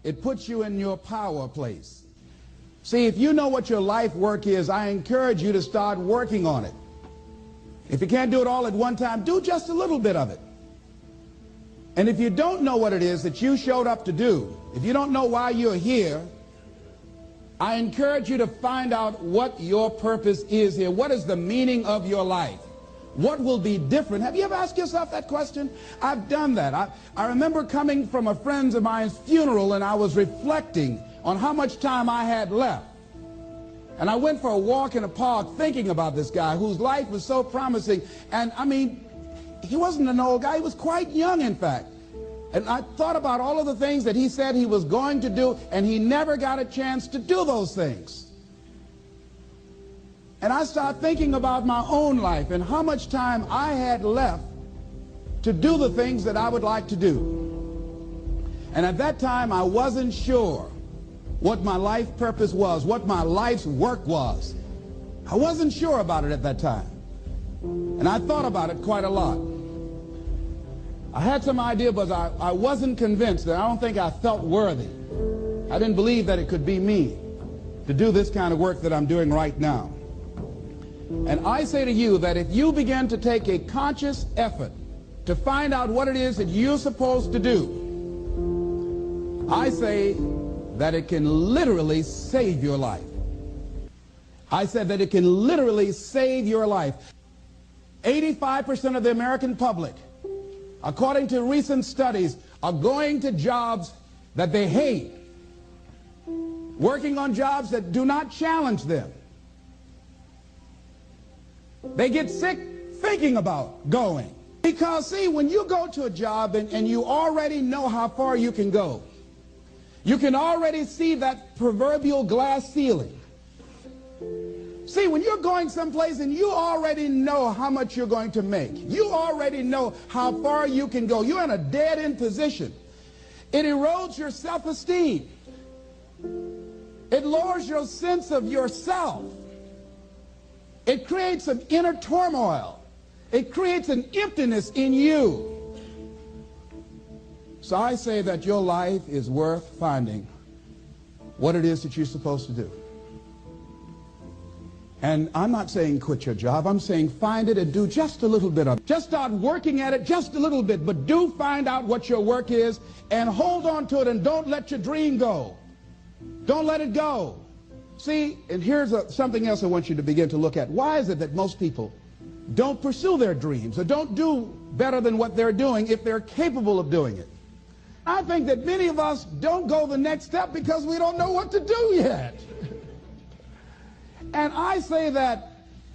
it puts you in your power place. See, if you know what your life work is, I encourage you to start working on it. If you can't do it all at one time, do just a little bit of it. And if you don't know what it is that you showed up to do, if you don't know why you're here, I encourage you to find out what your purpose is here. What is the meaning of your life? What will be different? Have you ever asked yourself that question? I've done that. I remember coming from a friend of mine's funeral, and I was reflecting on how much time I had left. And I went for a walk in a park thinking about this guy whose life was so promising. And I mean, he wasn't an old guy. He was quite young, in fact. And I thought about all of the things that he said he was going to do, and he never got a chance to do those things. And I started thinking about my own life and how much time I had left to do the things that I would like to do. And at that time, I wasn't sure what my life purpose was, what my life's work was. I wasn't sure about it at that time. And I thought about it quite a lot. I had some idea, but I wasn't convinced. That I don't think I felt worthy. I didn't believe that it could be me to do this kind of work that I'm doing right now. And I say to you that if you begin to take a conscious effort to find out what it is that you're supposed to do, I say that it can literally save your life. I said that it can literally save your life. 85% of the American public, according to recent studies, are going to jobs that they hate, working on jobs that do not challenge them. They get sick thinking about going. Because, see, when you go to a job and you already know how far you can go, you can already see that proverbial glass ceiling. See, when you're going someplace and you already know how much you're going to make, you already know how far you can go, you're in a dead-end position. It erodes your self-esteem. It lowers your sense of yourself. It creates an inner turmoil. It creates an emptiness in you. So I say that your life is worth finding what it is that you're supposed to do. And I'm not saying quit your job. I'm saying find it and do just a little bit of it. Just start working at it just a little bit, but do find out what your work is and hold on to it and don't let your dream go. Don't let it go. See, and here's something else I want you to begin to look at. Why is it that most people don't pursue their dreams or don't do better than what they're doing if they're capable of doing it? I think that many of us don't go the next step because we don't know what to do yet. And I say that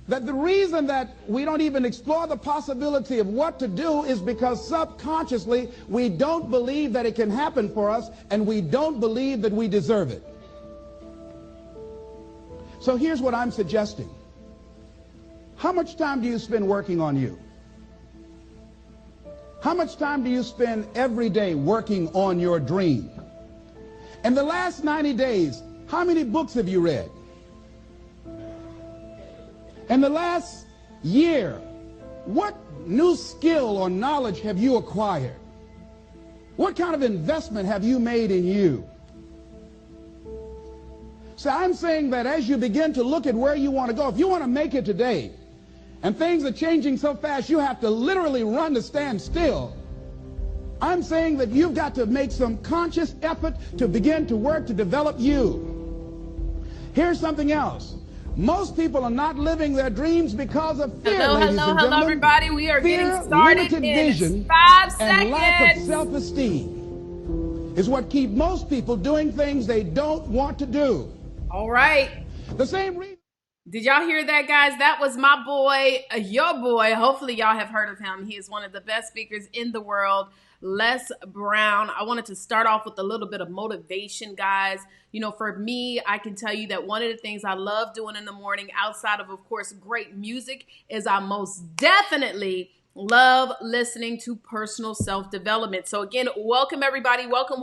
the reason that we don't even explore the possibility of what to do is because subconsciously we don't believe that it can happen for us, and we don't believe that we deserve it. So here's what I'm suggesting. How much time do you spend working on you? How much time do you spend every day working on your dream? In the last 90 days, how many books have you read? In the last year, what new skill or knowledge have you acquired? What kind of investment have you made in you? So I'm saying that as you begin to look at where you want to go, if you want to make it today, and things are changing so fast you have to literally run to stand still, I'm saying that you've got to make some conscious effort to begin to work to develop you. Here's something else. Most people are not living their dreams because of fear, Hello, everybody. We are fear, getting started limited in vision, 5 seconds. And lack of self-esteem is what keep most people doing things they don't want to do. All right. The same reason. Did y'all hear that, guys? That was my boy, your boy. Hopefully y'all have heard of him. He is one of the best speakers in the world, Les Brown. I wanted to start off with a little bit of motivation, guys. You know, for me, I can tell you that one of the things I love doing in the morning, outside of course, great music, is I most definitely love listening to personal self-development. So again, welcome everybody. Welcome.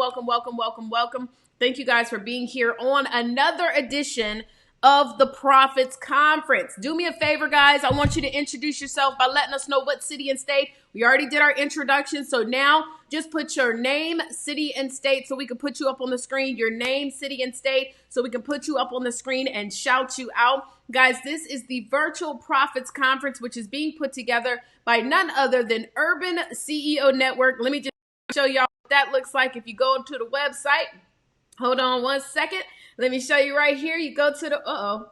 Thank you guys for being here on another edition of the Prophets Conference. Do me a favor, guys. I want you to introduce yourself by letting us know what city and state. We already did our introduction, so now just put your name, city, and state so we can put you up on the screen. Your name, city, and state so we can put you up on the screen and shout you out. Guys, this is the Virtual Prophets Conference, which is being put together by none other than Urban CEO Network. Let me just show y'all what that looks like. If you go to the website, hold on one second. Let me show you right here. You go to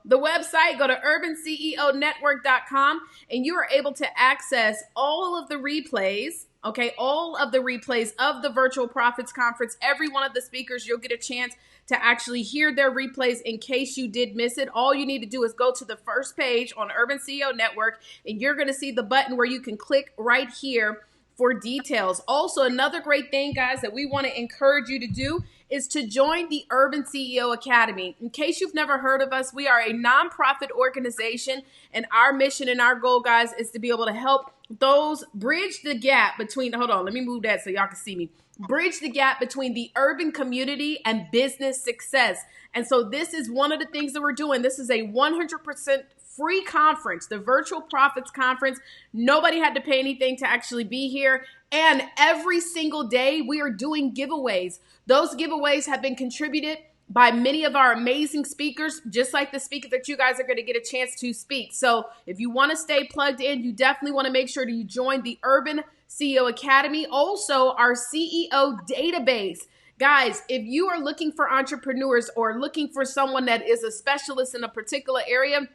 the website, go to urbanceonetwork.com, and you are able to access all of the replays, okay, all of the replays of the Virtual Prophets Conference. Every one of the speakers, you'll get a chance to actually hear their replays in case you did miss it. All you need to do is go to the first page on Urban CEO Network, and you're going to see the button where you can click right here for details. Also, another great thing, guys, that we want to encourage you to do is to join the Urban CEO Academy. In case you've never heard of us, we are a nonprofit organization, and our mission and our goal, guys, is to be able to help those bridge the gap between, hold on, let me move that so y'all can see me. Bridge the gap between the urban community and business success. And so this is one of the things that we're doing. This is a 100% free conference, the Virtual Prophets Conference. Nobody had to pay anything to actually be here. And every single day we are doing giveaways. Those giveaways have been contributed by many of our amazing speakers, just like the speaker that you guys are going to get a chance to speak. So if you want to stay plugged in, you definitely want to make sure that you join the Urban CEO Academy. Also, our CEO database. Guys, if you are looking for entrepreneurs or looking for someone that is a specialist in a particular area,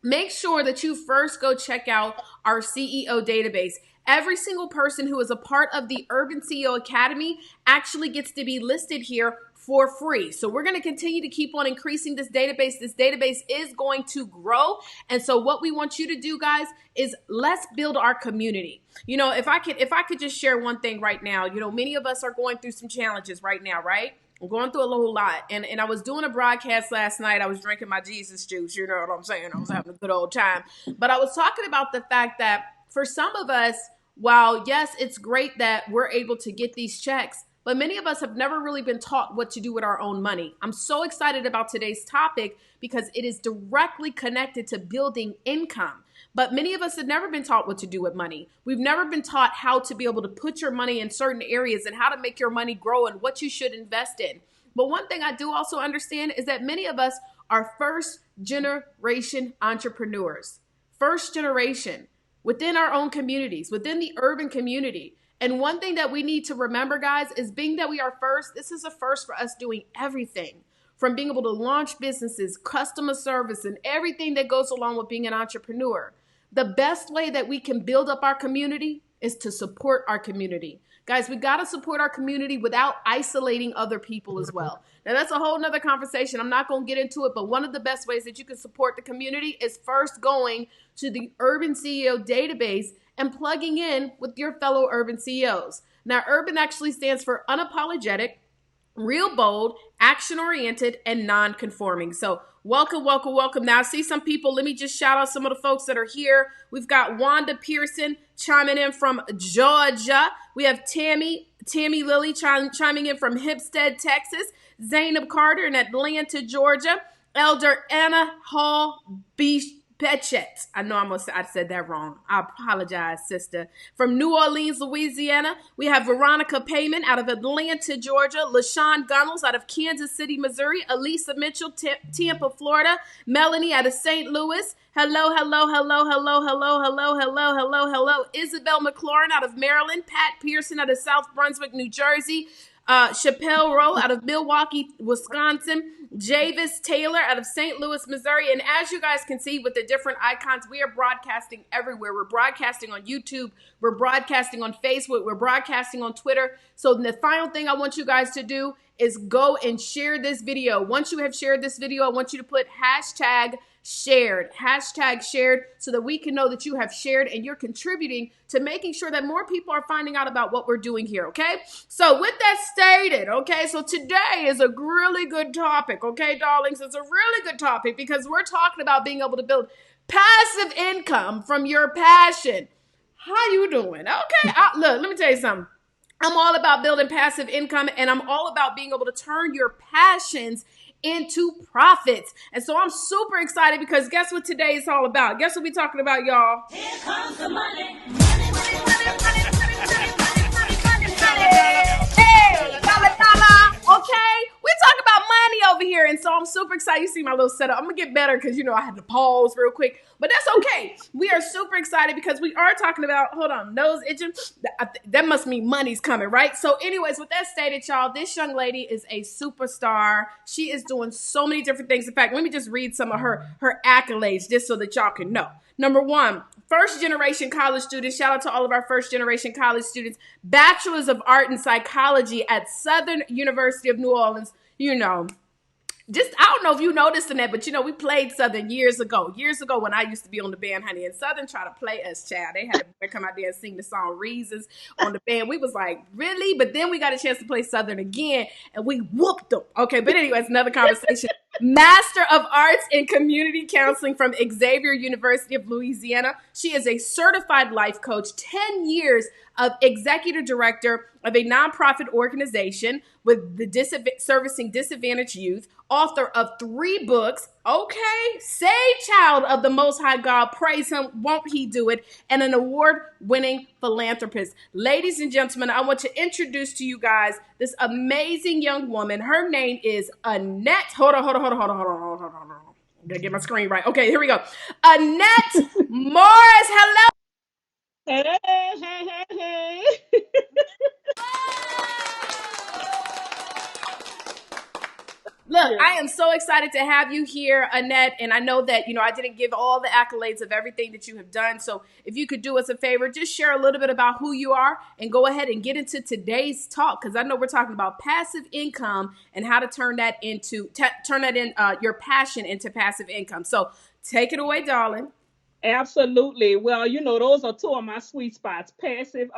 make sure that you first go check out our CEO database. Every single person who is a part of the Urban CEO Academy actually gets to be listed here for free. So we're going to continue to keep on increasing this database. This database is going to grow. And so what we want you to do, guys, is let's build our community. You know, if I could just share one thing right now, you know, many of us are going through some challenges right now, right? I'm going through a whole lot. And I was doing a broadcast last night. I was drinking my Jesus juice. You know what I'm saying? I was having a good old time. But I was talking about the fact that for some of us, while yes, it's great that we're able to get these checks, but many of us have never really been taught what to do with our own money. I'm so excited about today's topic because it is directly connected to building income. But many of us have never been taught what to do with money. We've never been taught how to be able to put your money in certain areas and how to make your money grow and what you should invest in. But one thing I do also understand is that many of us are first generation entrepreneurs. First generation within our own communities, within the urban community. And one thing that we need to remember, guys, is being that we are first, this is a first for us doing everything from being able to launch businesses, customer service, and everything that goes along with being an entrepreneur. The best way that we can build up our community is to support our community. Guys, we got to support our community without isolating other people as well. Now, that's a whole nother conversation. I'm not going to get into it, but one of the best ways that you can support the community is first going to the Urban CEO database and plugging in with your fellow urban CEOs. Now, urban actually stands for unapologetic, real bold, action-oriented, and non-conforming. So welcome, welcome, welcome. Now, I see some people. Let me just shout out some of the folks that are here. We've got Wanda Pearson chiming in from Georgia. We have Tammy Lilly chiming in from Hempstead, Texas. Zainab Carter in Atlanta, Georgia. Elder Anna Hall Bechet. I know I said that wrong. I apologize, sister. From New Orleans, Louisiana, we have Veronica Payman out of Atlanta, Georgia. LaShawn Gunnels out of Kansas City, Missouri. Elisa Mitchell, Tampa, Florida. Melanie out of St. Louis. Hello, hello, hello, hello, hello, hello, hello, hello, hello. Isabel McLaurin out of Maryland. Pat Pearson out of South Brunswick, New Jersey. Chappelle Rowe out of Milwaukee, Wisconsin. Javis Taylor out of St. Louis, Missouri. And as you guys can see with the different icons, we are broadcasting everywhere. We're broadcasting on YouTube. We're broadcasting on Facebook. We're broadcasting on Twitter. So the final thing I want you guys to do is go and share this video. Once you have shared this video, I want you to put hashtag shared, so that we can know that you have shared and you're contributing to making sure that more people are finding out about what we're doing here, okay? So with that stated, okay, so today is a really good topic, okay, darlings? It's a really good topic because we're talking about being able to build passive income from your passion. How you doing? Okay, look, let me tell you something. I'm all about building passive income, and I'm all about being able to turn your passions into profits. And so I'm super excited because guess what today is all about? Guess what we're talking about, y'all? Here comes the money. Hey, dollar. Okay, we talk about money over here, and so I'm super excited. You see my little setup. I'm gonna get better because I had to pause real quick, but that's okay. We are super excited because we are talking about. Hold on, nose itching. That must mean money's coming, right? So, anyways, with that stated, y'all, this young lady is a superstar. She is doing so many different things. In fact, let me just read some of her accolades just so that y'all can know. Number one, first generation college students. Shout out to all of our first generation college students. Bachelor's of Art in Psychology at Southern University of New Orleans. I don't know if you noticed in that, but we played Southern years ago when I used to be on the band, honey, and Southern tried to play us, child. They had to come out there and sing the song Reasons on the band. We was like, really? But then we got a chance to play Southern again, and we whooped them. Okay, but anyway, it's another conversation. Master of Arts in Community Counseling from Xavier University of Louisiana. She is a certified life coach, 10 years of executive director of a nonprofit organization with the servicing disadvantaged youth, author of 3 books, okay, say child of the Most High God, praise him, won't he do it, and an award-winning philanthropist. Ladies and gentlemen, I want to introduce to you guys this amazing young woman. Her name is Annette. Hold on. I'm gonna get my screen right. Okay, here we go. Annette Morris. Hello. Hey. Look, I am so excited to have you here, Annette. And I know that, I didn't give all the accolades of everything that you have done. So if you could do us a favor, just share a little bit about who you are and go ahead and get into today's talk. Because I know we're talking about passive income and how to turn that your passion into passive income. So take it away, darling. Absolutely. Well, those are 2 of my sweet spots: passive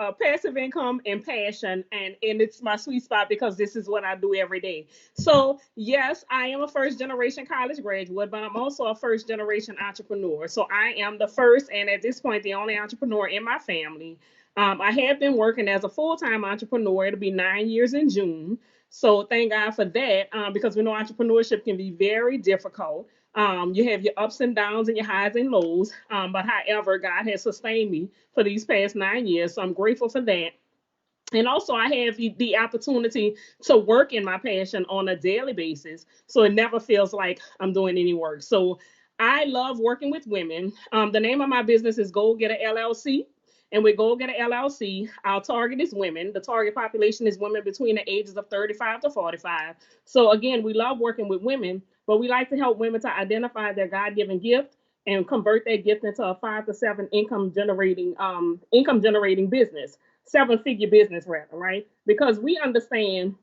income and passion, and it's my sweet spot because this is what I do every day. So, yes, I am a first generation college graduate, but I'm also a first generation entrepreneur. So, I am the first, and at this point, the only entrepreneur in my family. I have been working as a full-time entrepreneur. It'll be 9 years in June. So, thank God for that, because we know entrepreneurship can be very difficult. You have your ups and downs and your highs and lows. But however, God has sustained me for these past 9 years. So I'm grateful for that. And also, I have the opportunity to work in my passion on a daily basis. So it never feels like I'm doing any work. So I love working with women. The name of my business is Go Getter LLC. And with Go Getter LLC, our target is women. The target population is women between the ages of 35 to 45. So again, we love working with women, but we like to help women to identify their God-given gift and convert that gift into a 5 to 7 income generating business, 7-figure business rather, right? Because I understand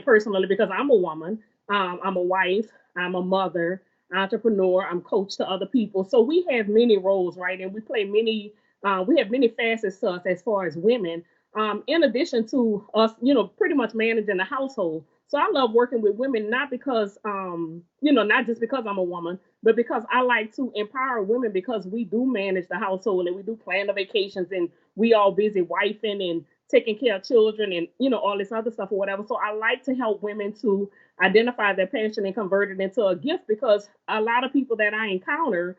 personally because I'm a woman, I'm a wife, I'm a mother, entrepreneur, I'm coach to other people. So we have many roles, right? And we have many facets to us as far as women, in addition to us, pretty much managing the household. So I love working with women, not because, not just because I'm a woman, but because I like to empower women because we do manage the household and we do plan the vacations and we all busy wifing and taking care of children and all this other stuff or whatever. So I like to help women to identify their passion and convert it into a gift because a lot of people that I encounter,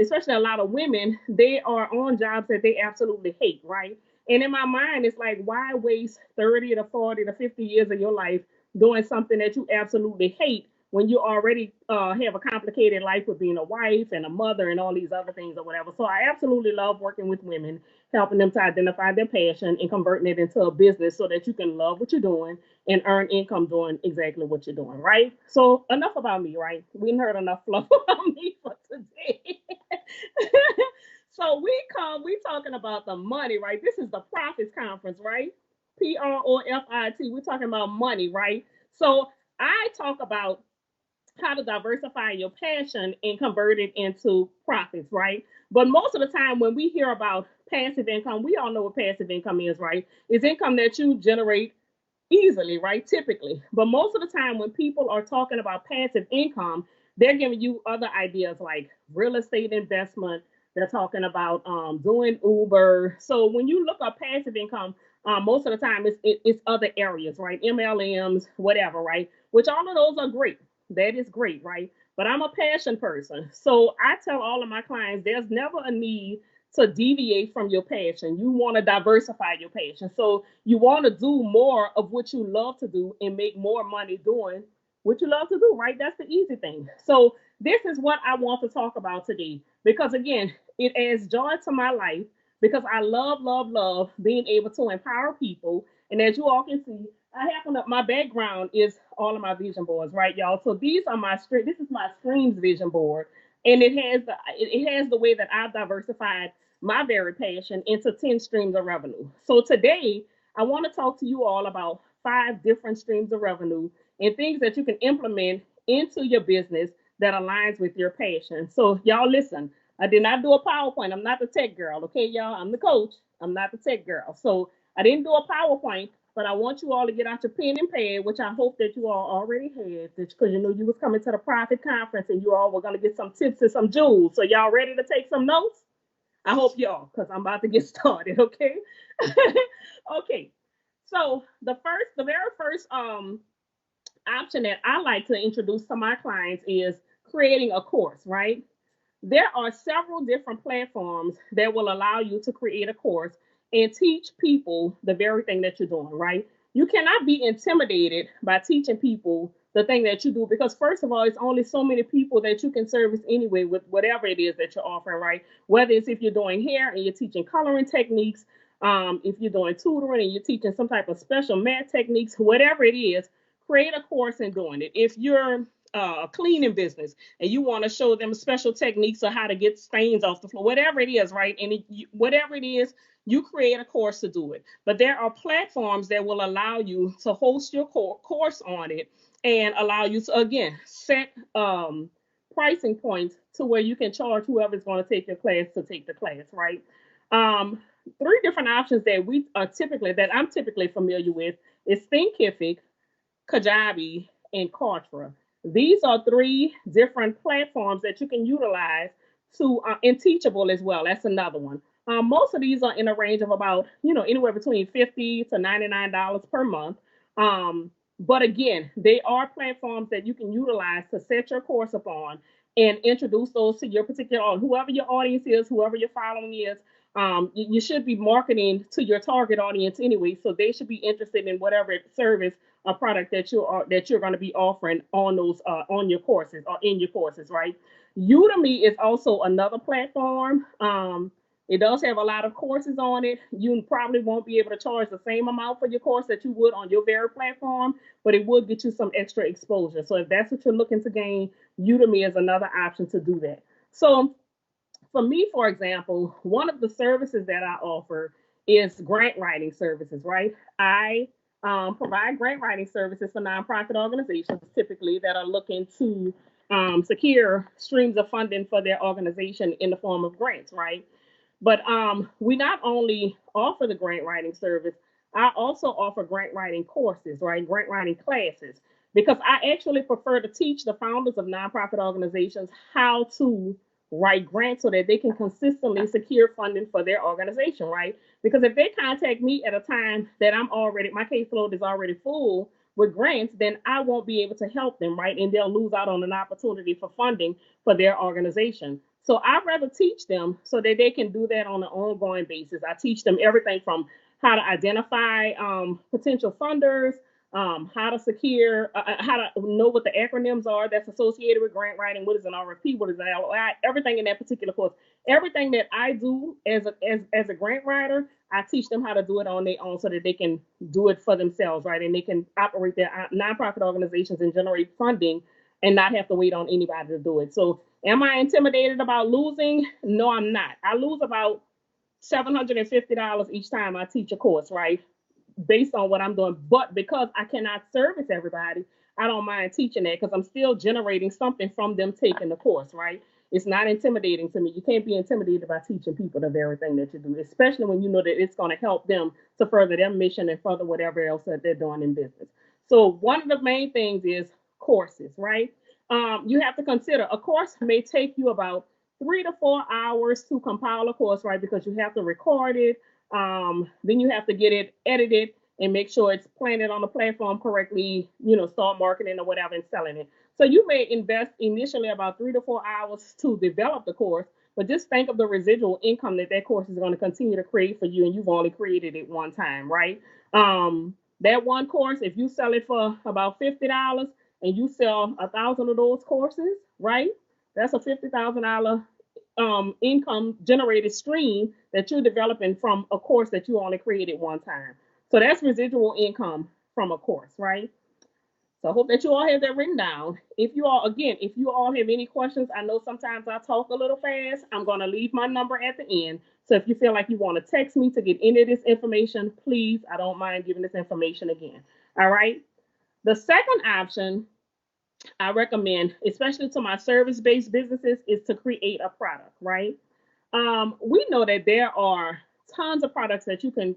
especially a lot of women, they are on jobs that they absolutely hate, right? And in my mind, it's like, why waste 30 to 40 to 50 years of your life doing something that you absolutely hate when you already have a complicated life with being a wife and a mother and all these other things or whatever. So I absolutely love working with women, helping them to identify their passion and converting it into a business so that you can love what you're doing and earn income doing exactly what you're doing, right? So enough about me, right? We heard enough fluff about me for today. So we talking about the money, right? This is the Profits Conference, right? PROFIT. We're talking about money, right? So I talk about how to diversify your passion and convert it into profits, right? But most of the time when we hear about passive income, we all know what passive income is, right? It's income that you generate easily, right? Typically. But most of the time when people are talking about passive income, they're giving you other ideas like real estate investment. They're talking about doing Uber. So when you look up passive income, Most of the time, it's other areas, right? MLMs, whatever, right? Which all of those are great. That is great, right? But I'm a passion person. So I tell all of my clients there's never a need to deviate from your passion. You want to diversify your passion. So you want to do more of what you love to do and make more money doing what you love to do, right? That's the easy thing. So this is what I want to talk about today because again, it adds joy to my life because I love, love, love being able to empower people. And as you all can see, I happen to, my background is all of my vision boards, right, y'all? So these are this is my streams vision board. And it has the way that I've diversified my very passion into 10 streams of revenue. So today, I want to talk to you all about 5 different streams of revenue and things that you can implement into your business that aligns with your passion. So y'all listen, I did not do a PowerPoint. I'm not the tech girl, okay, y'all? I'm the coach. I'm not the tech girl. So I didn't do a PowerPoint, but I want you all to get out your pen and pad, which I hope that you all already had, because you know you was coming to the Profit Conference and you all were going to get some tips and some jewels. So y'all ready to take some notes? I hope y'all, because I'm about to get started, okay? Okay. So the very first option that I like to introduce to my clients is creating a course, right? There are several different platforms that will allow you to create a course and teach people the very thing that you're doing, right? You cannot be intimidated by teaching people the thing that you do because, first of all, it's only so many people that you can service anyway with whatever it is that you're offering, right? Whether it's if you're doing hair and you're teaching coloring techniques, if you're doing tutoring and you're teaching some type of special math techniques, whatever it is, create a course in doing it. If you're a cleaning business and you want to show them special techniques of how to get stains off the floor, whatever it is, right? And whatever it is, you create a course to do it. But there are platforms that will allow you to host your course on it and allow you to, again, set pricing points to where you can charge whoever's going to take your class to take the class, right? 3 different options that I'm typically familiar with is Thinkific, Kajabi, and Kartra. These are 3 different platforms that you can utilize to, and Teachable as well. That's another one. Most of these are in a range of about, anywhere between $50 to $99 per month. But again, they are platforms that you can utilize to set your course up on and introduce those to your particular, whoever your audience is, whoever your following is. You should be marketing to your target audience anyway, so they should be interested in whatever service or product that you're going to be offering on those on your courses or in your courses, right? Udemy is also another platform. It does have a lot of courses on it. You probably won't be able to charge the same amount for your course that you would on your very platform, but it would get you some extra exposure. So if that's what you're looking to gain, Udemy is another option to do that. So for me, for example, one of the services that I offer is grant writing services, right? I provide grant writing services for nonprofit organizations, typically that are looking to secure streams of funding for their organization in the form of grants, right? But we not only offer the grant writing service, I also offer grant writing courses, right? Grant writing classes, because I actually prefer to teach the founders of nonprofit organizations how to write grants so that they can consistently secure funding for their organization, right? Because if they contact me at a time that my caseload is already full with grants, then I won't be able to help them, right? And they'll lose out on an opportunity for funding for their organization. So I'd rather teach them so that they can do that on an ongoing basis. I teach them everything from how to identify potential funders, how to secure, how to know what the acronyms are that's associated with grant writing, what is an RFP, what is an LOI, everything in that particular course. Everything that I do as a grant writer, I teach them how to do it on their own so that they can do it for themselves, right? And they can operate their nonprofit organizations and generate funding and not have to wait on anybody to do it. So am I intimidated about losing? No, I'm not. I lose about $750 each time I teach a course, right? Based on what I'm doing. But because I cannot service everybody, I don't mind teaching that because I'm still generating something from them taking the course, right? It's not intimidating to me. You can't be intimidated by teaching people the very thing that you do, especially when you know that it's going to help them to further their mission and further whatever else that they're doing in business. So one of the main things is courses, right? You have to consider a course may take you about 3 to 4 hours to compile a course, right? Because you have to record it. Then you have to get it edited and make sure it's planted on the platform correctly, start marketing or whatever and selling it. So you may invest initially about 3 to 4 hours to develop the course, but just think of the residual income that course is going to continue to create for you, and you've only created it one time, right? That one course, if you sell it for about $50 and you sell 1,000 of those courses, right? That's a $50,000 income generated stream that you're developing from a course that you only created one time. So that's residual income from a course, right? So I hope that you all have that written down. If you all have any questions, I know sometimes I talk a little fast. I'm going to leave my number at the end. So if you feel like you want to text me to get any of this information, please, I don't mind giving this information again. All right. The second option I recommend, especially to my service-based businesses, is to create a product, right? We know that there are tons of products that you can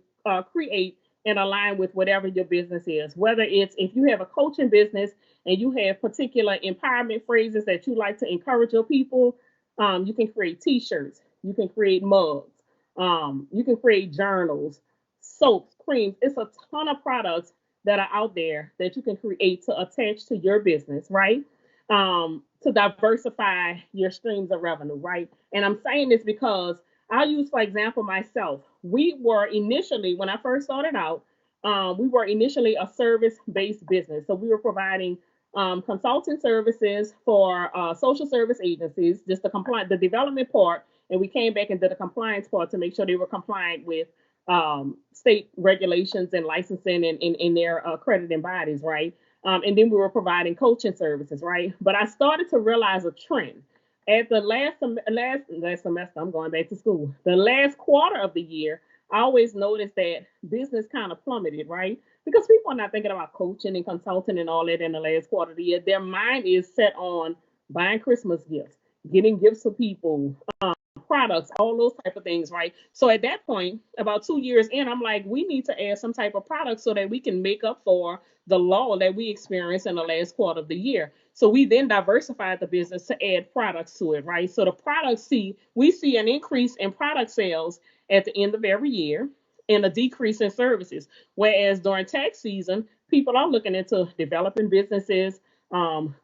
create and align with whatever your business is. Whether it's if you have a coaching business and you have particular empowerment phrases that you like to encourage your people, you can create T-shirts, you can create mugs, you can create journals, soaps, creams. It's a ton of products that are out there that you can create to attach to your business, right? To diversify your streams of revenue, right? And I'm saying this because I'll use, for example, myself. We were initially, when I first started out, we were initially a service-based business. So we were providing consulting services for social service agencies, just the development part, and we came back and did the compliance part to make sure they were compliant with state regulations and licensing and in their accrediting bodies, right? And then we were providing coaching services, right? But I started to realize a trend. At the last semester, I'm going back to school. The last quarter of the year, I always noticed that business kind of plummeted, right? Because people are not thinking about coaching and consulting and all that in the last quarter of the year. Their mind is set on buying Christmas gifts, getting gifts for people, products, all those type of things, right? So at that point, about 2 years in, I'm like, we need to add some type of product so that we can make up for the lull that we experienced in the last quarter of the year. So we then diversified the business to add products to it, right? So the products we see an increase in product sales at the end of every year and a decrease in services. Whereas during tax season, people are looking into developing businesses,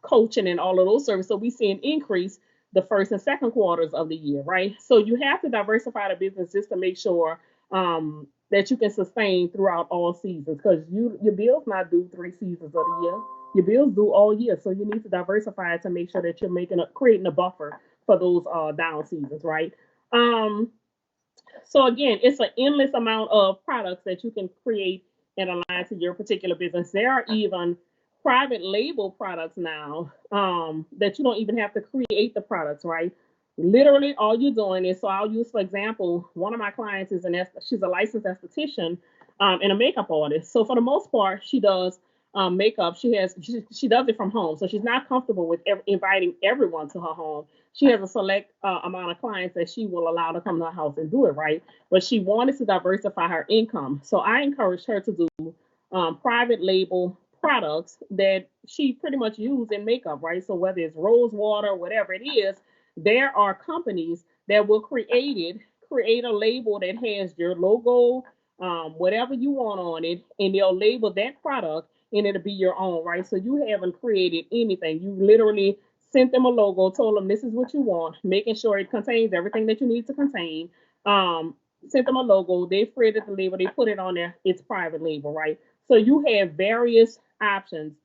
coaching and all of those services. So we see an increase the first and second quarters of the year, right? So you have to diversify the business just to make sure that you can sustain throughout all seasons, because your bills not due 3 seasons of the year. Your bills due all year, so you need to diversify to make sure that you're creating a buffer for those down seasons, right? So again, it's an endless amount of products that you can create and align to your particular business. There are even private label products now that you don't even have to create the products, right? Literally, all you're doing is, so I'll use, for example, one of my clients she's a licensed esthetician and a makeup artist. So for the most part, she does makeup. She does it from home, so she's not comfortable with inviting everyone to her home. She has a select amount of clients that she will allow to come to her house and do it, right? But she wanted to diversify her income, so I encouraged her to do private label products that she pretty much use in makeup, right? So whether it's rose water, whatever it is, there are companies that will create a label that has your logo, whatever you want on it, and they'll label that product and it'll be your own, right? So you haven't created anything. You literally sent them a logo, told them this is what you want, making sure it contains everything that you need to contain. Sent them a logo, they created the label, they put it on there, it's private label, right? So you have various options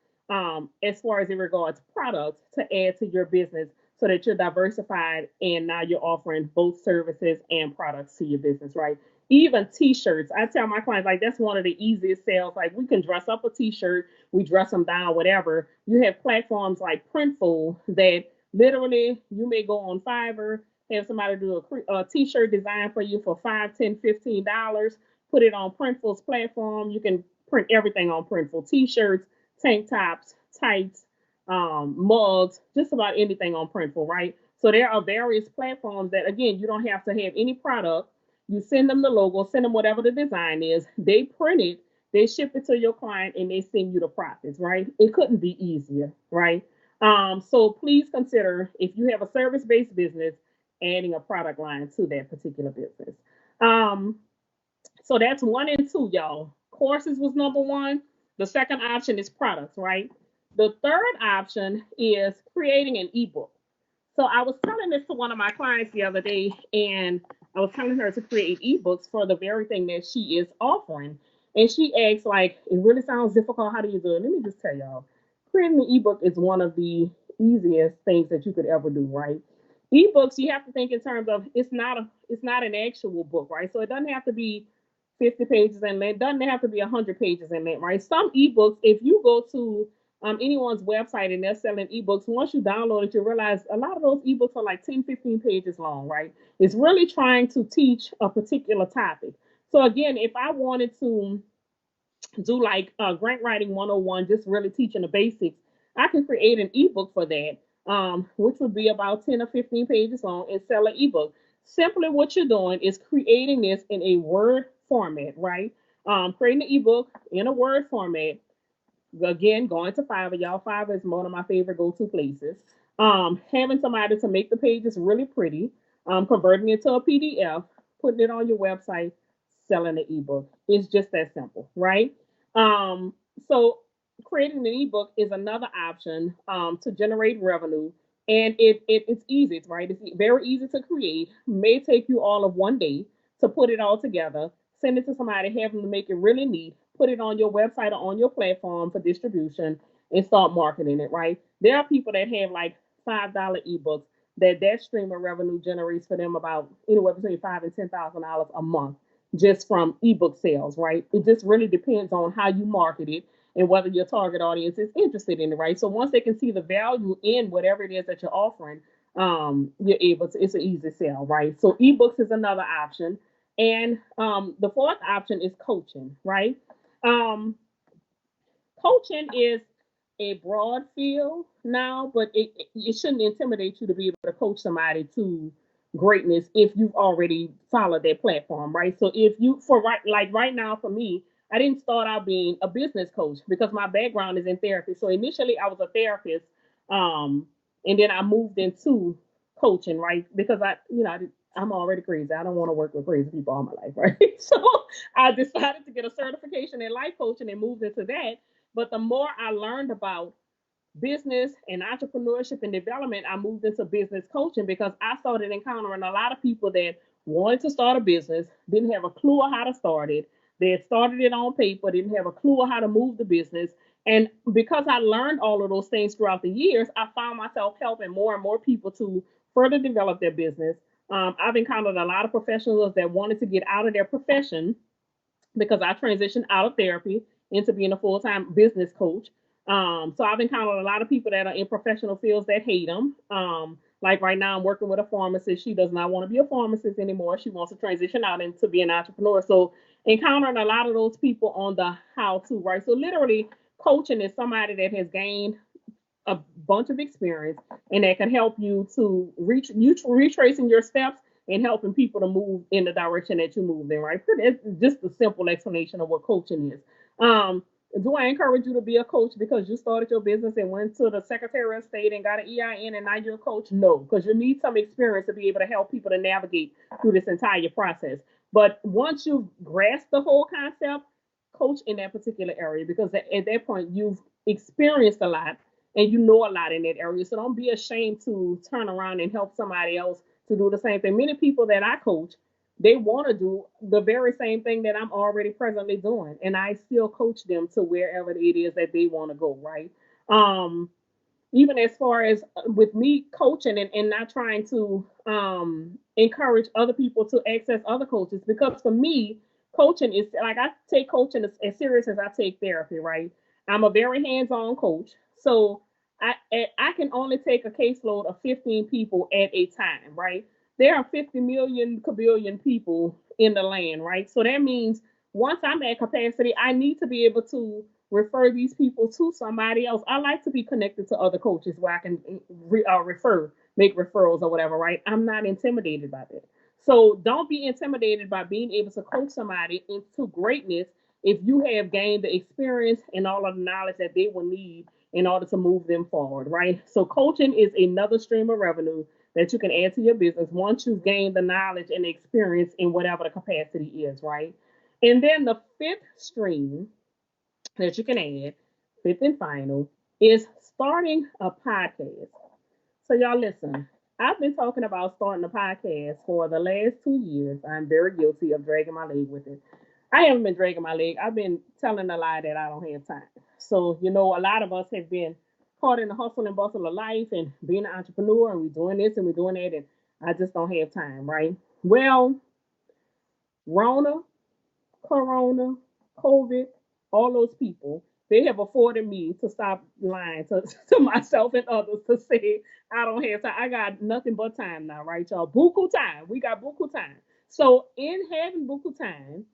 as far as in regards to products to add to your business so that you're diversified and now you're offering both services and products to your business, right? Even T-shirts. I tell my clients, like, that's one of the easiest sales. Like, we can dress up a T-shirt, we dress them down, whatever. You have platforms like Printful that literally you may go on Fiverr, have somebody do a T-shirt design for you for $5, $10, $15, put it on Printful's platform. You can print everything on Printful: T-shirts, tank tops, tights, mugs, just about anything on Printful, right? So there are various platforms that, again, you don't have to have any product. You send them the logo, send them whatever the design is, they print it, they ship it to your client, and they send you the profits, right? It couldn't be easier, right? So please consider, if you have a service-based business, adding a product line to that particular business. So that's 1 and 2, y'all. Courses was number one. The second option is products, right? The third option is creating an ebook. So I was telling this to one of my clients the other day, and I was telling her to create ebooks for the very thing that she is offering. And she asked, like, it really sounds difficult. How do you do it? Let me just tell y'all, creating an ebook is one of the easiest things that you could ever do, right? Ebooks, you have to think in terms of it's not an actual book, right? So it doesn't have to be 50 pages in length, doesn't have to be 100 pages in length, right? Some ebooks, if you go to anyone's website and they're selling ebooks, once you download it, you realize a lot of those ebooks are like 10, 15 pages long, right? It's really trying to teach a particular topic. So again, if I wanted to do like grant writing 101, just really teaching the basics, I can create an ebook for that, which would be about 10 or 15 pages long, and sell an ebook. Simply what you're doing is creating this in a Word format, right? Creating an ebook in a Word format. Again, going to Fiverr. Y'all, Fiverr is one of my favorite go-to places. Having somebody to make the pages really pretty, converting it to a PDF, putting it on your website, selling the ebook. It's just that simple, right? Um, so creating an ebook is another option to generate revenue. And it's easy, right? It's very easy to create. May take you all of one day to put it all together, send it to somebody, have them to make it really neat, put it on your website or on your platform for distribution, and start marketing it, right? There are people that have like $5 ebooks that stream of revenue generates for them about anywhere between $5,000 and $10,000 a month just from ebook sales, right? It just really depends on how you market it and whether your target audience is interested in it, right? So once they can see the value in whatever it is that you're offering, you're able to, it's an easy sell, right? So ebooks is another option. And the fourth option is coaching, right? Um, Coaching is a broad field now, but it shouldn't intimidate you to be able to coach somebody to greatness if you've already followed their platform, right? So if you for right like right now for me, I didn't start out being a business coach because my background is in therapy. So initially I was a therapist, and then I moved into coaching, right? Because I'm already crazy. I don't want to work with crazy people all my life, right? So I decided to get a certification in life coaching and moved into that. But the more I learned about business and entrepreneurship and development, I moved into business coaching because I started encountering a lot of people that wanted to start a business, didn't have a clue of how to start it. They had started it on paper, didn't have a clue of how to move the business. And because I learned all of those things throughout the years, I found myself helping more and more people to further develop their business. I've encountered a lot of professionals that wanted to get out of their profession because I transitioned out of therapy into being a full-time business coach. So I've encountered a lot of people that are in professional fields that hate them. Like right now, I'm working with a pharmacist. She does not want to be a pharmacist anymore. She wants to transition out into being an entrepreneur. So encountering a lot of those people on the how-to, right? So literally, coaching is somebody that has gained a bunch of experience and that can help you to retracing your steps and helping people to move in the direction that you move in, right? It's just a simple explanation of what coaching is. Do I encourage you to be a coach because you started your business and went to the Secretary of State and got an EIN and now you're a coach? No, because you need some experience to be able to help people to navigate through this entire process. But once you've grasped the whole concept, coach in that particular area because at that point you've experienced a lot and you know a lot in that area. So don't be ashamed to turn around and help somebody else to do the same thing. Many people that I coach, they want to do the very same thing that I'm already presently doing. And I still coach them to wherever it is that they want to go, right? Even as far as with me coaching and not trying to encourage other people to access other coaches, because for me, coaching is like I take coaching as serious as I take therapy, right? I'm a very hands-on coach. So I can only take a caseload of 15 people at a time, right? There are 50 million kabillion people in the land, right? So that means once I'm at capacity, I need to be able to refer these people to somebody else. I like to be connected to other coaches where I can make referrals or whatever, right? I'm not intimidated by that. So don't be intimidated by being able to coach somebody into greatness if you have gained the experience and all of the knowledge that they will need in order to move them forward, right? So coaching is another stream of revenue that you can add to your business once you've gained the knowledge and the experience in whatever the capacity is, right? And then the fifth stream that you can add, fifth and final, is starting a podcast. So y'all listen, I've been talking about starting a podcast for the last 2 years. I'm very guilty of dragging my leg with it. I haven't been dragging my leg. I've been telling a lie that I don't have time. So, a lot of us have been caught in the hustle and bustle of life and being an entrepreneur, and we're doing this and we're doing that, and I just don't have time, right? Well, Rona, Corona, COVID, all those people, they have afforded me to stop lying to myself and others to say I don't have time. I got nothing but time now, right, y'all? Buku time. We got buku time. So in having buku time,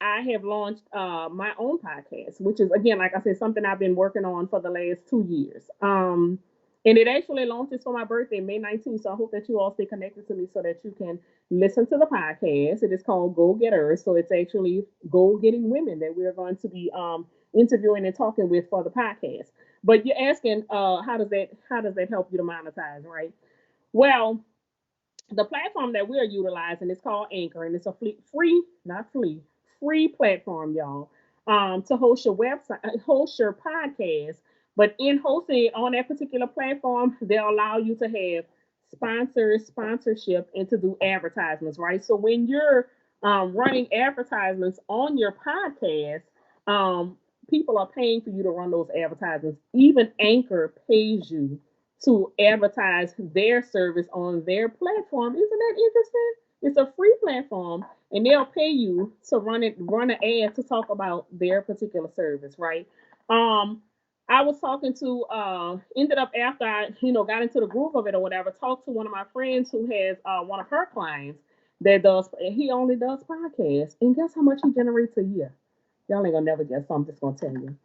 I have launched my own podcast, which is, again, like I said, something I've been working on for the last 2 years. And it actually launches for my birthday, May 19th. So I hope that you all stay connected to me so that you can listen to the podcast. It is called Go Getters. So it's actually goal getting women that we're going to be interviewing and talking with for the podcast. But you're asking, how does that help you to monetize, right? Well, the platform that we're utilizing is called Anchor, and it's a free platform, y'all, to host your website, host your podcast. But in hosting it on that particular platform, they'll allow you to have sponsors, sponsorship, and to do advertisements, right? So when you're running advertisements on your podcast, um, people are paying for you to run those advertisements. Even Anchor pays you to advertise their service on their platform. Isn't that interesting? It's a free platform, and they'll pay you to run an ad to talk about their particular service, right? I was talking to ended up after I got into the groove of it or whatever, talked to one of my friends who has one of her clients that he only does podcasts, and guess how much he generates a year? Y'all ain't gonna never guess, so I'm just gonna tell you.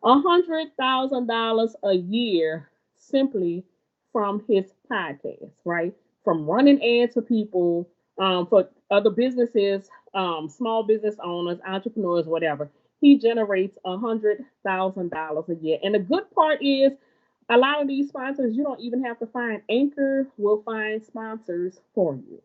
$100,000 a year simply from his podcast, right? From running ads for people, for other businesses, small business owners, entrepreneurs, whatever. He generates $100,000 a year. And the good part is, a lot of these sponsors, you don't even have to find. Anchor will find sponsors for you.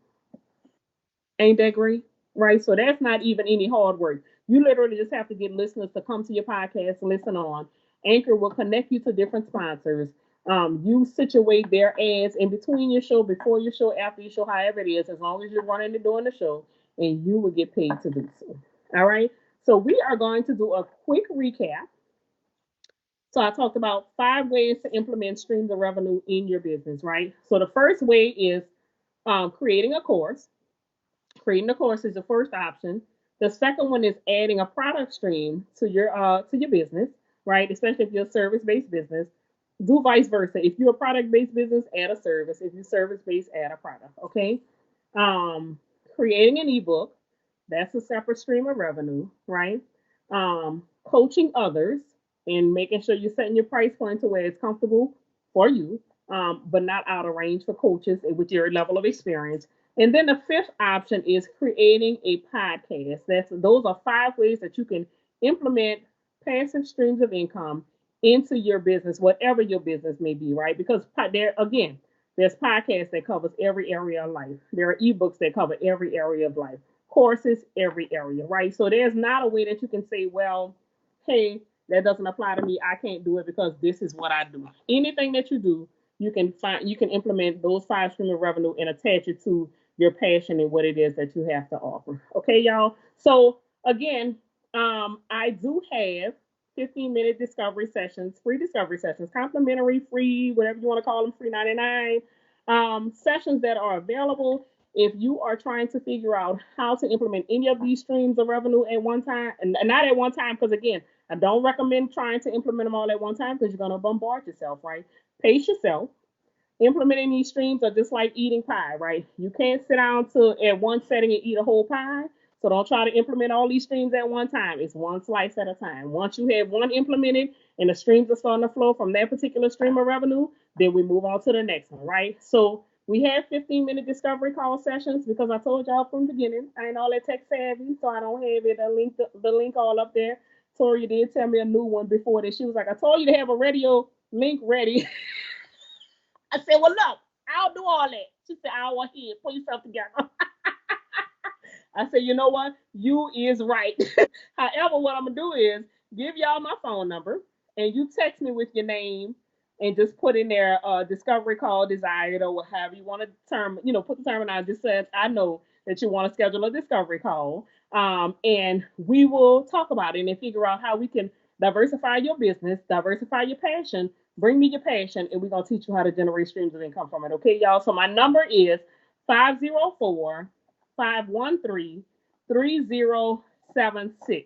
Ain't that great? Right? So that's not even any hard work. You literally just have to get listeners to come to your podcast, listen on. Anchor will connect you to different sponsors. You situate their ads in between your show, before your show, after your show, however it is, as long as you're running and doing the show, and you will get paid to do so. All right. So we are going to do a quick recap. So I talked about 5 ways to implement streams of revenue in your business, right? So the first way is creating a course. Creating a course is the first option. The second one is adding a product stream to your business, right? Especially if you're a service-based business. Do vice versa. If you're a product-based business, add a service. If you're service-based, add a product. Okay. Creating an ebook, that's a separate stream of revenue, right? Coaching others and making sure you're setting your price point to where it's comfortable for you, but not out of range for coaches with your level of experience. And then the fifth option is creating a podcast. Those are 5 ways that you can implement passive streams of income into your business, whatever your business may be, right? Because there's podcasts that covers every area of life. There are ebooks that cover every area of life. Courses, every area, right? So there's not a way that you can say, well, hey, that doesn't apply to me. I can't do it because this is what I do. Anything that you do, you can implement those 5 streams of revenue and attach it to your passion and what it is that you have to offer. Okay, y'all. So again, I do have 15-minute discovery sessions, free discovery sessions, complimentary, free, whatever you want to call them, free 99 sessions that are available. If you are trying to figure out how to implement any of these streams of revenue at one time, and not at one time, because again, I don't recommend trying to implement them all at one time because you're going to bombard yourself, right? Pace yourself. Implementing these streams are just like eating pie, right? You can't sit down at one setting and eat a whole pie. So don't try to implement all these streams at one time. It's one slice at a time. Once you have one implemented and the streams are starting to flow from that particular stream of revenue, then we move on to the next one, right? So we have 15-minute discovery call sessions because I told y'all from the beginning, I ain't all that tech savvy, so I don't have the link all up there. Tori did tell me a new one before this. She was like, I told you to have a radio link ready. I said, well, look, I'll do all that. She said, I'll ahead, put yourself together. I said, you know what? You is right. However, what I'm gonna do is give y'all my phone number, and you text me with your name, and just put in there discovery call desired, or however you want to term, put the term. And I just said I know that you want to schedule a discovery call, and we will talk about it and figure out how we can diversify your business, diversify your passion. Bring me your passion, and we're gonna teach you how to generate streams of income from it. Okay, y'all. So my number is 504-513-3076.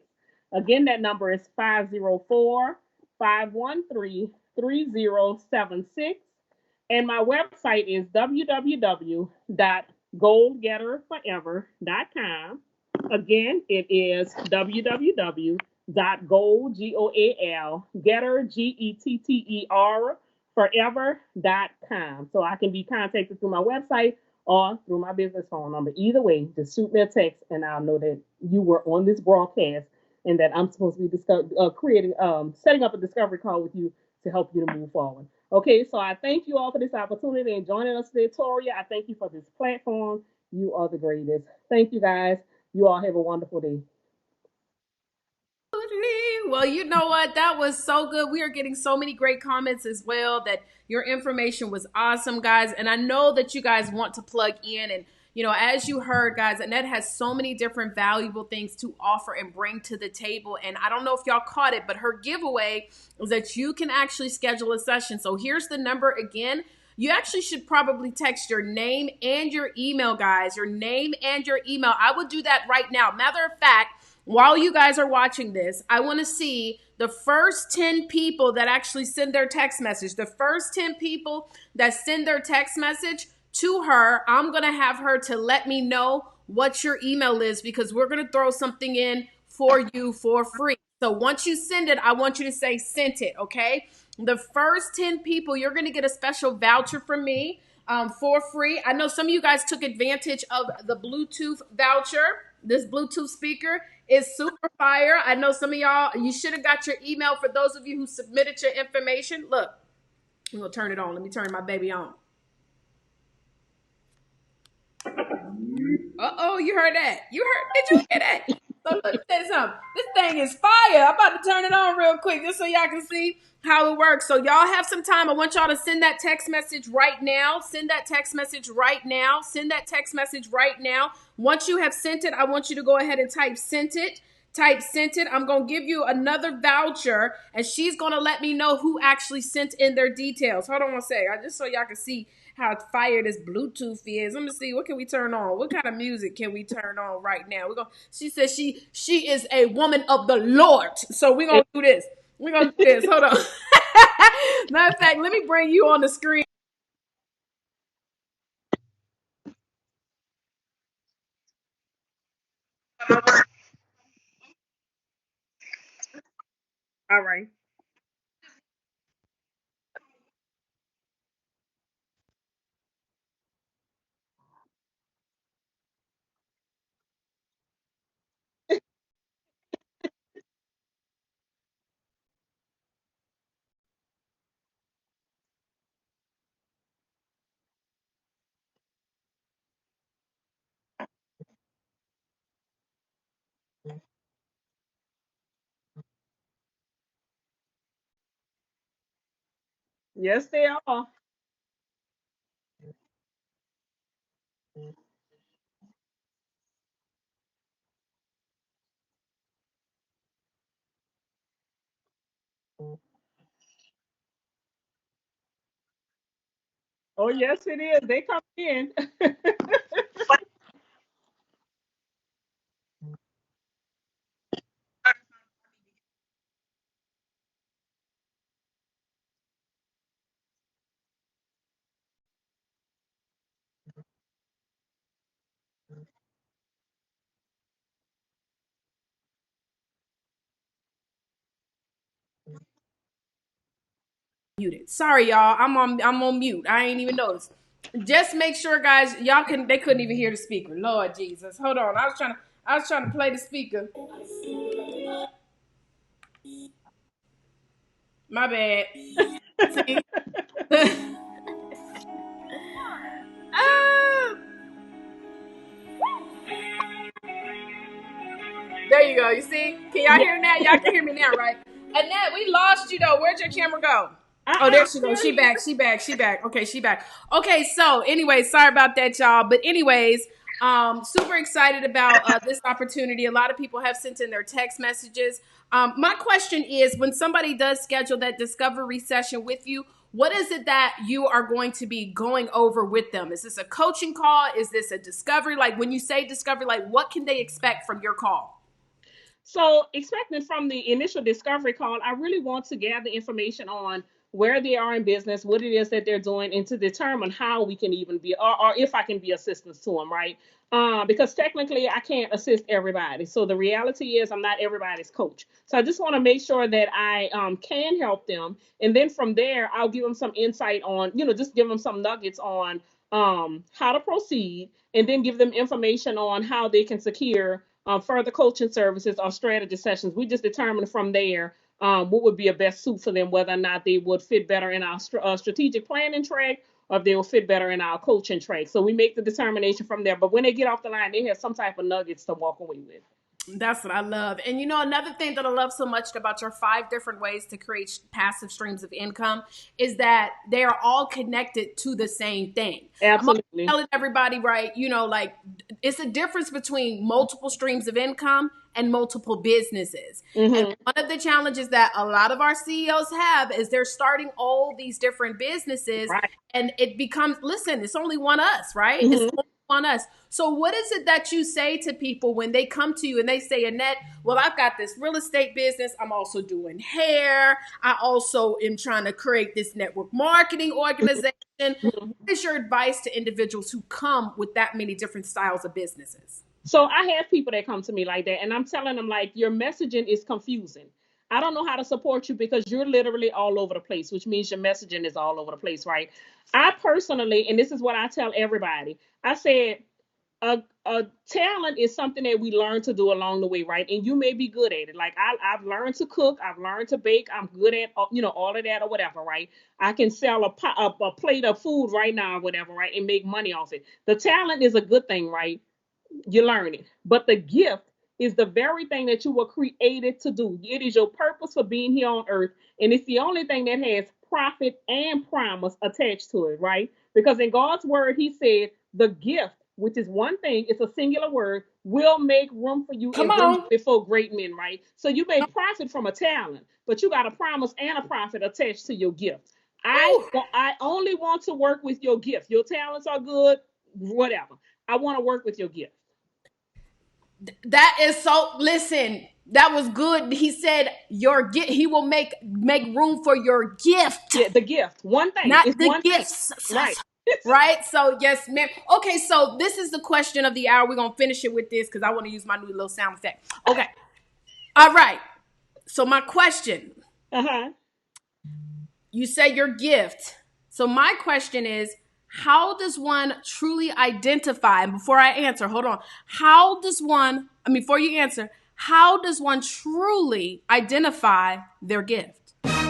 Again, that number is 504-513-3076. And my website is www.goalgetterforever.com. Again, it is www.goal, G-O-A-L, getter, G-E-T-T-E-R, forever.com. So I can be contacted through my website or through my business phone number. Either way, just shoot me a text and I'll know that you were on this broadcast and that I'm supposed to be setting up a discovery call with you to help you to move forward. Okay, so I thank you all for this opportunity and joining us today, Toria. I thank you for this platform. You are the greatest. Thank you, guys. You all have a wonderful day. Well, you know what? That was so good. We are getting so many great comments as well that your information was awesome, guys. And I know that you guys want to plug in. And, as you heard, guys, Annette has so many different valuable things to offer and bring to the table. And I don't know if y'all caught it, but her giveaway is that you can actually schedule a session. So here's the number again. You actually should probably text your name and your email, guys. Your name and your email. I would do that right now. Matter of fact, while you guys are watching this, I want to see the first 10 people that actually send their text message. The first 10 people that send their text message to her, I'm going to have her to let me know what your email is because we're going to throw something in for you for free. So once you send it, I want you to say sent it, okay? The first 10 people, you're going to get a special voucher from me for free. I know some of you guys took advantage of the Bluetooth voucher. This Bluetooth speaker is super fire. I know some of y'all, you should have got your email for those of you who submitted your information. Look, I'm going to turn it on. Let me turn my baby on. Uh-oh, you heard that. Did you hear that? So let me tell you something. This thing is fire. I'm about to turn it on real quick just so y'all can see how it works. So y'all have some time. I want y'all to send that text message right now. Send that text message right now. Send that text message right now. Once you have sent it, I want you to go ahead and type sent it. Type sent it. I'm going to give you another voucher, and she's going to let me know who actually sent in their details. Hold on one second. Just so y'all can see how fire this Bluetooth is. Let me see. What can we turn on? What kind of music can we turn on right now? She says she is a woman of the Lord. So we're going to do this. We're going to do this. Hold on. Matter of fact, let me bring you on the screen. All right. Yes, they are. Oh, yes, it is. They come in. Muted. Sorry, y'all. I'm on mute. I ain't even noticed. Just make sure, guys, they couldn't even hear the speaker. Lord Jesus. Hold on. I was trying to play the speaker. My bad. See? Ah, you go. You see? Can y'all hear now? Y'all can hear me now, right? Annette, we lost you though. Where'd your camera go? Oh, there she goes. She back. She back. She back. Okay, she back. Okay, so anyway, sorry about that, y'all. But anyways, super excited about this opportunity. A lot of people have sent in their text messages. My question is, when somebody does schedule that discovery session with you, what is it that you are going to be going over with them? Is this a coaching call? Is this a discovery? Like when you say discovery, like what can they expect from your call? So, expecting from the initial discovery call, I really want to gather information on where they are in business, what it is that they're doing, and to determine how we can even be, or if I can be assistance to them, right? Because technically, I can't assist everybody. So the reality is, I'm not everybody's coach. So I just want to make sure that I can help them, and then from there, I'll give them some insight on, just give them some nuggets on how to proceed, and then give them information on how they can secure further coaching services or strategy sessions. We just determine from there what would be a best suit for them, whether or not they would fit better in our strategic planning track or if they will fit better in our coaching track. So we make the determination from there. But when they get off the line, they have some type of nuggets to walk away with. That's what I love. And another thing that I love so much about your 5 different ways to create passive streams of income is that they are all connected to the same thing. Absolutely. I'm telling everybody, right? Like it's a difference between multiple streams of income and multiple businesses. Mm-hmm. And one of the challenges that a lot of our CEOs have is they're starting all these different businesses, right. And it becomes, listen, it's only one us, right? Mm-hmm. It's only on us. So what is it that you say to people when they come to you and they say, Annette, well, I've got this real estate business. I'm also doing hair. I also am trying to create this network marketing organization. Mm-hmm. What is your advice to individuals who come with that many different styles of businesses? So I have people that come to me like that, and I'm telling them, like, your messaging is confusing. I don't know how to support you because you're literally all over the place, which means your messaging is all over the place, right? I personally, and this is what I tell everybody, I said, a talent is something that we learn to do along the way, right? And you may be good at it. Like I've learned to cook, I've learned to bake, I'm good at all of that or whatever, right? I can sell a plate of food right now or whatever, right, and make money off it. The talent is a good thing, right? You learn it, but the gift is the very thing that you were created to do. It is your purpose for being here on earth, and it's the only thing that has profit and promise attached to it, right? Because in God's word, he said the gift, which is one thing, it's a singular word, will make room for you before great men, right? So you may profit from a talent, but you got a promise and a profit attached to your gift. I only want to work with your gift. Your talents are good, whatever. I want to work with your gift. That is so, listen, that was good. He said your gift, he will make room for your gift. Yeah, the gift. One thing. Not it's the gifts. Right. Right? So, yes, ma'am. Okay, so this is the question of the hour. We're going to finish it with this because I want to use my new little sound effect. Okay. All right. So, my question. Uh-huh. You say your gift. So, my question is, how does one truly identify? And before I answer, hold on. Before you answer, how does one truly identify their gift? You know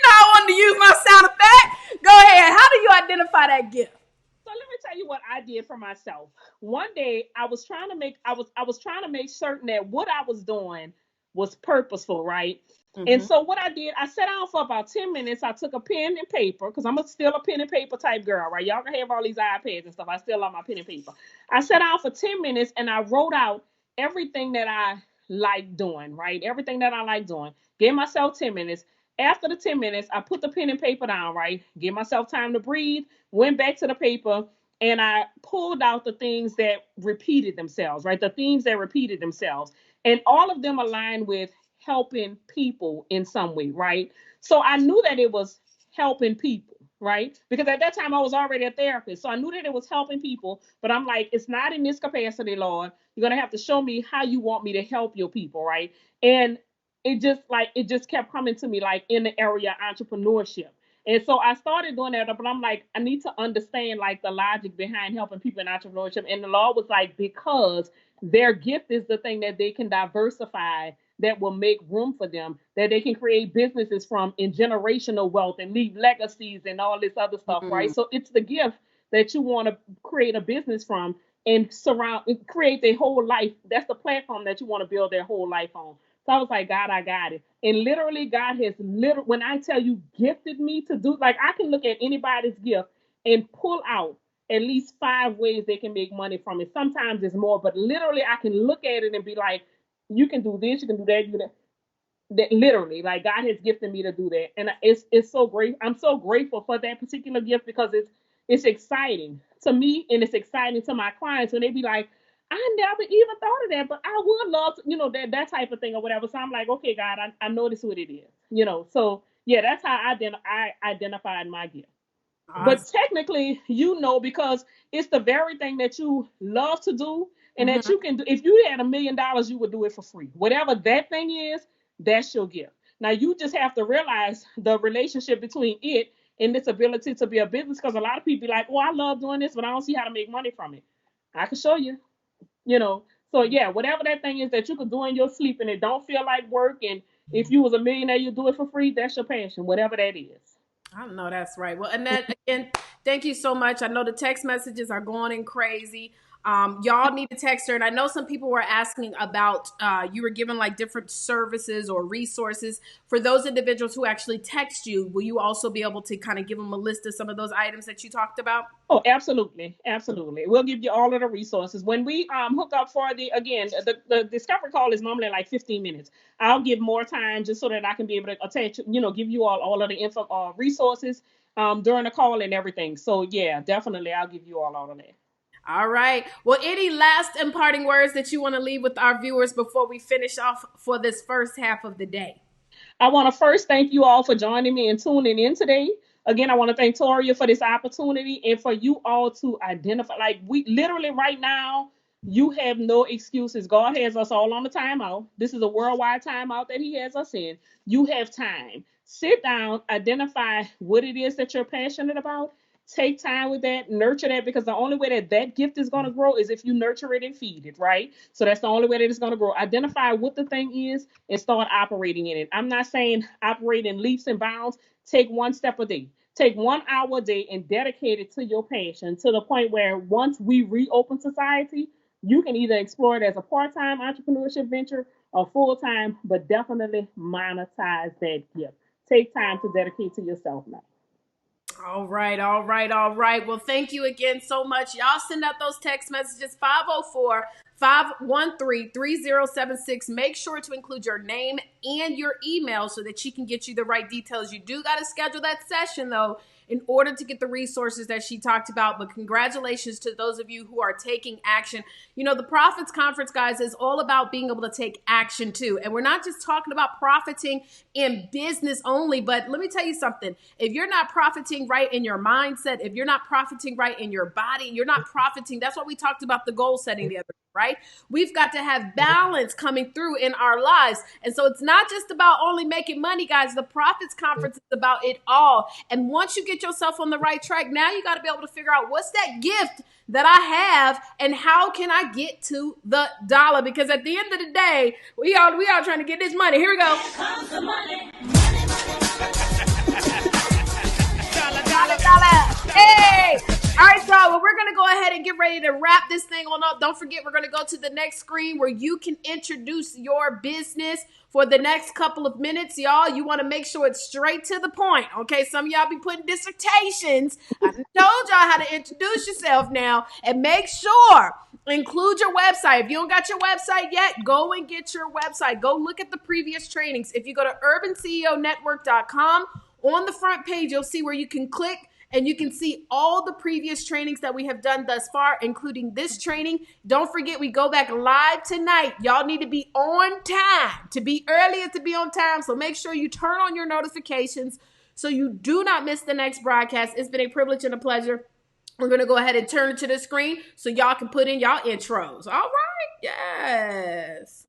I wanted to use my sound effect. Go ahead. How do you identify that gift? So let me tell you what I did for myself. One day I was trying to make certain that what I was doing was purposeful, right? Mm-hmm. And so what I did, I sat down for about 10 minutes. I took a pen and paper because I'm still a pen and paper type girl, right? Y'all can have all these iPads and stuff. I still love my pen and paper. I sat down for 10 minutes and I wrote out everything that I like doing, right? Everything that I like doing. Gave myself 10 minutes. After the 10 minutes, I put the pen and paper down, right? Give myself time to breathe, went back to the paper, and I pulled out the things that repeated themselves, right? The themes that repeated themselves. And all of them aligned with helping people in some way, right? So I knew that it was helping people, right? Because at that time I was already a therapist. So I knew that it was helping people, but I'm like, it's not in this capacity, Lord. You're going to have to show me how you want me to help your people, right? And it just kept coming to me like in the area of entrepreneurship. And so I started doing that, but I'm like, I need to understand like the logic behind helping people in entrepreneurship. And the Lord was like, because their gift is the thing that they can diversify, that will make room for them, that they can create businesses from in generational wealth and leave legacies and all this other stuff, right? So it's the gift that you want to create a business from and create their whole life. That's the platform that you want to build their whole life on. So I was like, God, I got it. And literally, God has when I tell you, gifted me to do, like, I can look at anybody's gift and pull out at least 5 ways they can make money from it. Sometimes it's more, but literally, I can look at it and be like, you can do this, you can do that, you can do that. That literally, like, God has gifted me to do that, and it's so great. I'm so grateful for that particular gift because it's exciting to me and it's exciting to my clients when they be like, I never even thought of that, but I would love to, that type of thing or whatever. So I'm like, okay, God, I know this what it is, So yeah, that's how I identified my gift. But Awesome. technically, because it's the very thing that you love to do and that Mhm. you can do. If you had $1 million, you would do it for free. Whatever that thing is, that's your gift. Now, you just have to realize the relationship between it and its ability to be a business, because a lot of people be like, oh, I love doing this, but I don't see how to make money from it. I can show you, you know. So, yeah, whatever that thing is that you can do in your sleep and it don't feel like work, and if you was a millionaire, you do it for free, that's your passion, whatever that is. I know that's right. Well, Annette, again, thank you so much. I know the text messages are going in crazy. Y'all need to text her. And I know some people were asking about, you were given like different services or resources. For those individuals who actually text you, will you also be able to kind of give them a list of some of those items that you talked about? Oh, absolutely, absolutely. We'll give you all of the resources when we hook up for the discovery call is normally like 15 minutes. I'll give more time just so that I can be able to attach, give you all of the info resources during the call and everything. So yeah, definitely, I'll give you all of that. All right. Well, any last imparting words that you want to leave with our viewers before we finish off for this first half of the day? I want to first thank you all for joining me and tuning in today. Again, I want to thank Toria for this opportunity and for you all to identify. Like, we literally right now, you have no excuses. God has us all on the timeout. This is a worldwide timeout that He has us in. You have time. Sit down, identify what it is that you're passionate about. Take time with that, nurture that, because the only way that that gift is going to grow is if you nurture it and feed it, right? So that's the only way that it's going to grow. Identify what the thing is and start operating in it. I'm not saying operate in leaps and bounds. Take one step a day. Take 1 hour a day and dedicate it to your passion, to the point where once we reopen society, you can either explore it as a part-time entrepreneurship venture or full-time, but definitely monetize that gift. Take time to dedicate to yourself now. All right, all right, all right. Well, thank you again so much. Y'all send out those text messages 504-513-3076. Make sure to include your name and your email so that she can get you the right details. You do got to schedule that session, though, in order to get the resources that she talked about. But congratulations to those of you who are taking action. You know, the Profits Conference, guys, is all about being able to take action too. And we're not just talking about profiting in business only, but let me tell you something. If you're not profiting right in your mindset, if you're not profiting right in your body, you're not profiting. That's what we talked about the goal setting the other day, right? We've got to have balance coming through in our lives. And so it's not just about only making money, guys. The Profits Conference is about it all. And once you get yourself on the right track, now you got to be able to figure out what's that gift that I have and how can I get to the dollar? Because at the end of the day, we all trying to get this money. Here we go. Here comes the money. Dollar. Hey! All right, y'all. Well, we're going to go ahead and get ready to wrap this thing on up. Don't forget, we're going to go to the next screen where you can introduce your business for the next couple of minutes. Y'all, you want to make sure it's straight to the point. Okay, some of y'all be putting dissertations. I told y'all how to introduce yourself now, and make sure include your website. If you don't got your website yet, go and get your website. Go look at the previous trainings. If you go to urbanceonetwork.com, on the front page, you'll see where you can click and you can see all the previous trainings that we have done thus far, including this training. Don't forget, we go back live tonight. Y'all need to be on time. To be early is to be on time. So make sure you turn on your notifications so you do not miss the next broadcast. It's been a privilege and a pleasure. We're going to go ahead and turn it to the screen so y'all can put in y'all intros. All right. Yes.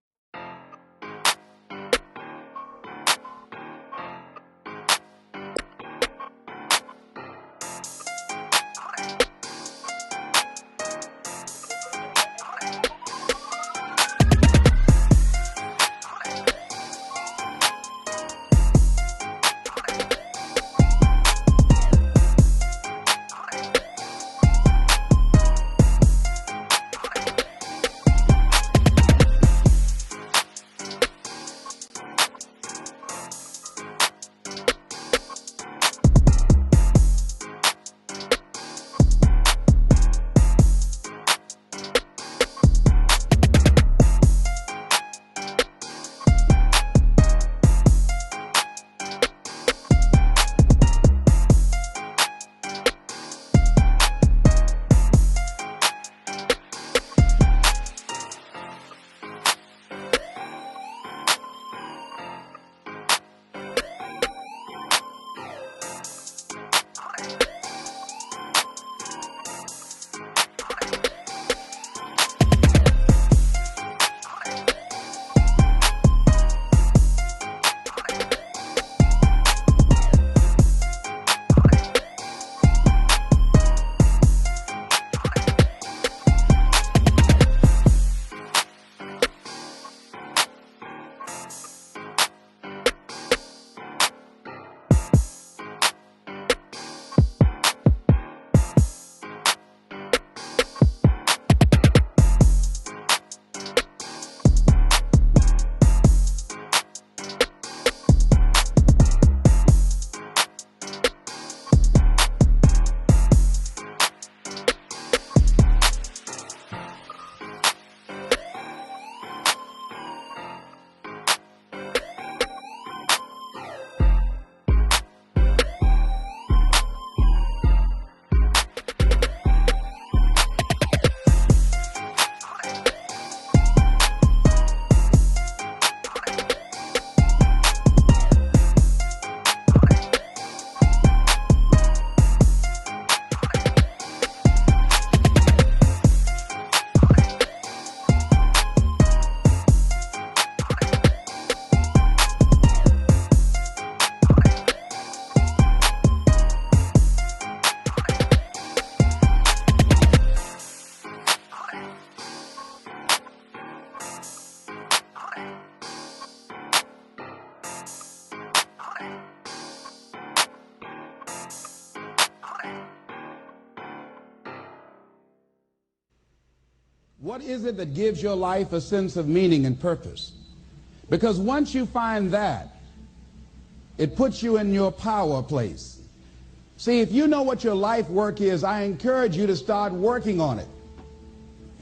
What is it that gives your life a sense of meaning and purpose? Because once you find that, it puts you in your power place. See, if you know what your life work is, I encourage you to start working on it.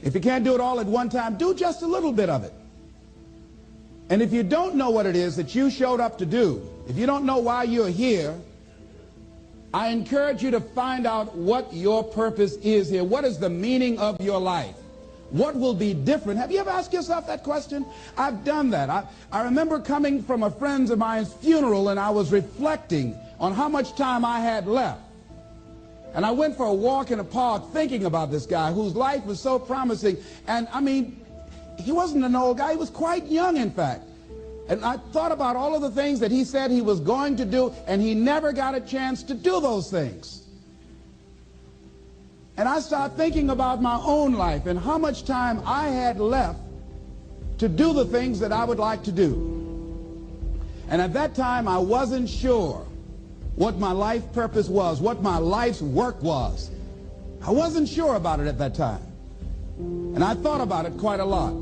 If you can't do it all at one time, do just a little bit of it. And if you don't know what it is that you showed up to do, if you don't know why you're here, I encourage you to find out what your purpose is here. What is the meaning of your life? What will be different? Have you ever asked yourself that question? I've done that. I remember coming from a friend of mine's funeral, and I was reflecting on how much time I had left. And I went for a walk in a park thinking about this guy whose life was so promising. And I mean, he wasn't an old guy. He was quite young, in fact. And I thought about all of the things that he said he was going to do, and he never got a chance to do those things. And I started thinking about my own life and how much time I had left to do the things that I would like to do. And at that time, I wasn't sure what my life purpose was, what my life's work was. I wasn't sure about it at that time. And I thought about it quite a lot.